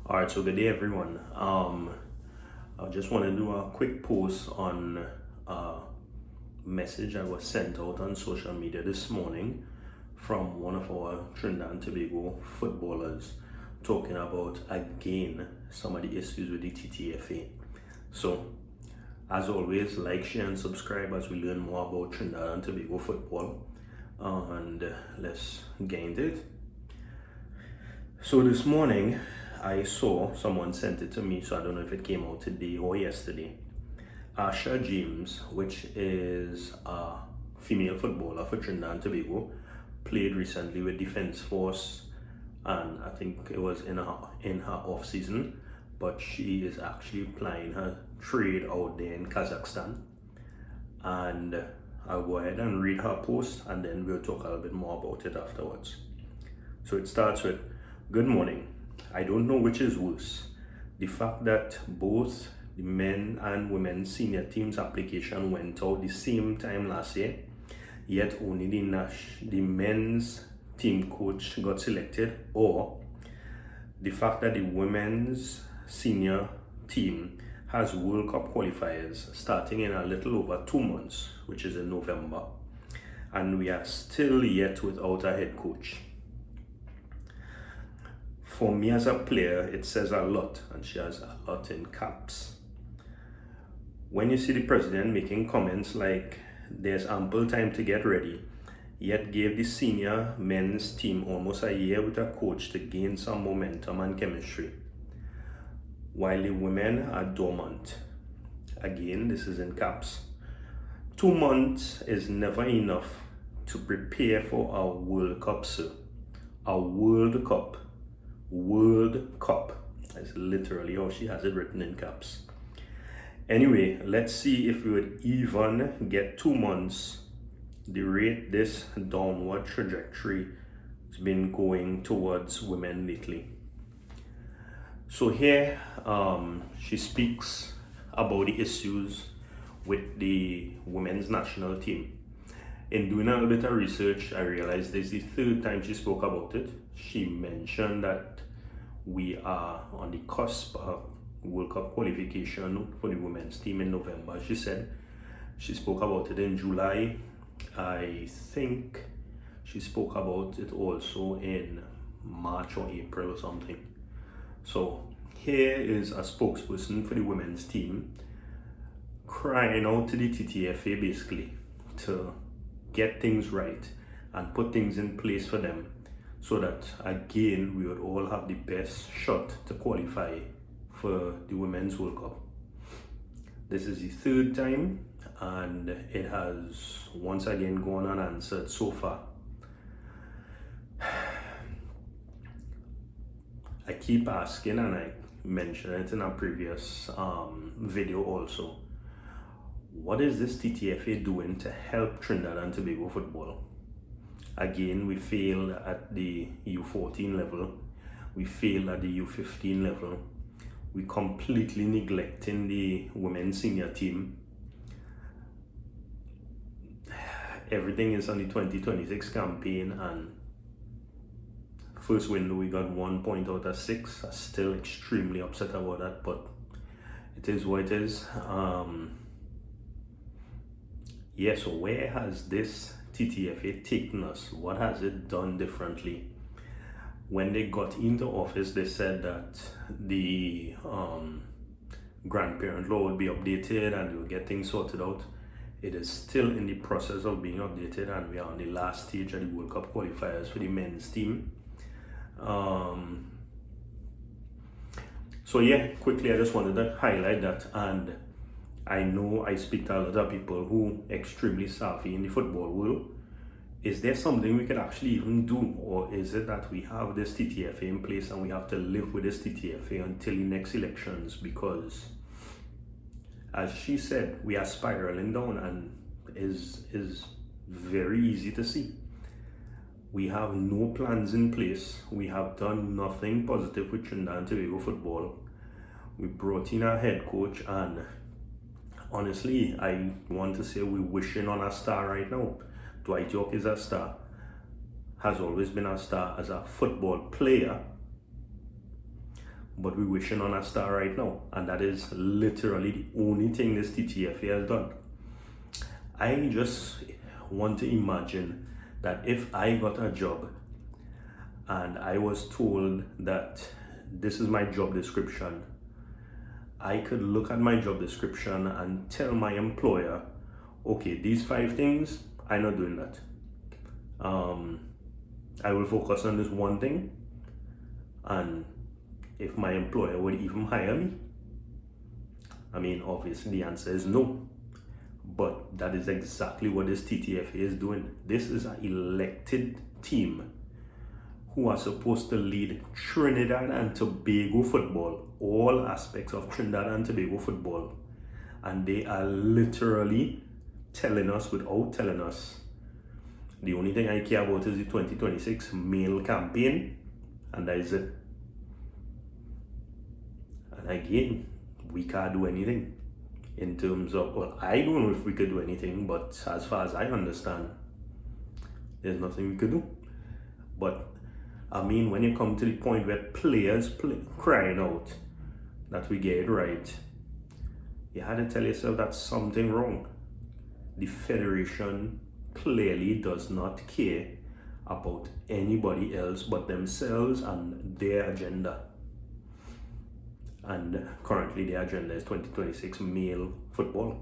All right, so good day, everyone. I just want to do a quick post on a message that was sent out on social media this morning from one of our Trinidad and Tobago footballers talking about, again, some of the issues with the TTFA. So, as always, like, share, and subscribe as we learn more about Trinidad and Tobago football. And let's get into it. So this morning, I saw someone sent it to me, so I don't know if it came out today or yesterday. Asha James, which is a female footballer for Trinidad and Tobago, played recently with Defence Force, and I think it was in her off season, but she is actually plying her trade out there in Kazakhstan. And I'll go ahead and read her post, and then we'll talk a little bit more about it afterwards. So it starts with, "Good morning. I don't know which is worse. The fact that both the men and women's senior teams application went out the same time last year, yet only the men's team coach got selected, or the fact that the women's senior team has World Cup qualifiers starting in a little over 2 months, which is in November, and we are still yet without a head coach. For me as a player, it says a lot," and she has a lot in caps. "When you see the president making comments like there's ample time to get ready, yet gave the senior men's team almost a year with a coach to gain some momentum and chemistry, while the women are dormant." Again, this is in caps. 2 months is never enough to prepare for a World Cup, sir. A World Cup. World Cup. That's literally how she has it written in caps. Anyway, let's see if we would even get 2 months. The rate this downward trajectory has been going towards women lately. So here she speaks about the issues with the women's national team. In doing a little bit of research, I realized this is the third time she spoke about it. She mentioned that we are on the cusp of World Cup qualification for the women's team in November. She said she spoke about it in July. I think she spoke about it also in March or April or something. So here is a spokesperson for the women's team crying out to the TTFA basically to get things right and put things in place for them, so that again we would all have the best shot to qualify for the Women's World Cup. This is the third time, and it has once again gone unanswered so far. I keep asking, and I mentioned it in a previous video also, what is this TTFA doing to help Trinidad and Tobago football? Again, we failed at the U14 level. We failed at the U15 level. We completely neglecting the women's senior team. Everything is on the 2026 campaign, and first window we got 1 point out of 6. I'm still extremely upset about that, but it is what it is. Yeah, so where has this TTFA taken us? What has it done differently? When they got into office, they said that the grandparent law would be updated and they would get things sorted out. It is still in the process of being updated, and we are on the last stage of the World Cup qualifiers for the men's team. So yeah, quickly I just wanted to highlight that. And I know I speak to a lot of people who are extremely savvy in the football world. Is there something we can actually even do, or is it that we have this TTFA in place and we have to live with this TTFA until the next elections? Because as she said, we are spiraling down, and is very easy to see. We have no plans in place. We have done nothing positive with Trinidad and Tobago football. We brought in our head coach, and honestly, I want to say we're wishing on a star right now. Dwight York is a star, has always been a star as a football player, but we're wishing on a star right now, and that is literally the only thing this TTFA has done. I just want to imagine that if I got a job and I was told that this is my job description, I could look at my job description and tell my employer, okay, these 5 things, I'm not doing that. I will focus on this one thing, and if my employer would even hire me, I mean, obviously the answer is no. But that is exactly what this TTFA is doing. This is an elected team who are supposed to lead Trinidad and Tobago football, all aspects of Trinidad and Tobago football. And they are literally telling us, without telling us, the only thing I care about is the 2026 male campaign, and that is it. And again, we can't do anything in terms of, well, I don't know if we could do anything, but as far as I understand, there's nothing we could do. But I mean, when you come to the point where players crying out that we get it right, you had to tell yourself that's something wrong. The federation clearly does not care about anybody else but themselves and their agenda. And currently their agenda is 2026 male football.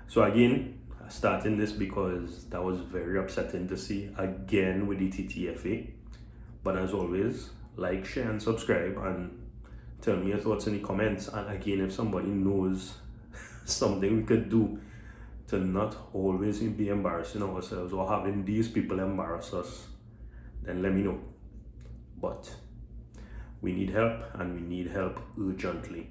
So again, starting this because that was very upsetting to see again with the TTFA. But as always, like, share and subscribe, and tell me your thoughts in the comments. And again, if somebody knows something we could do to not always be embarrassing ourselves or having these people embarrass us, then let me know. But we need help, and we need help urgently.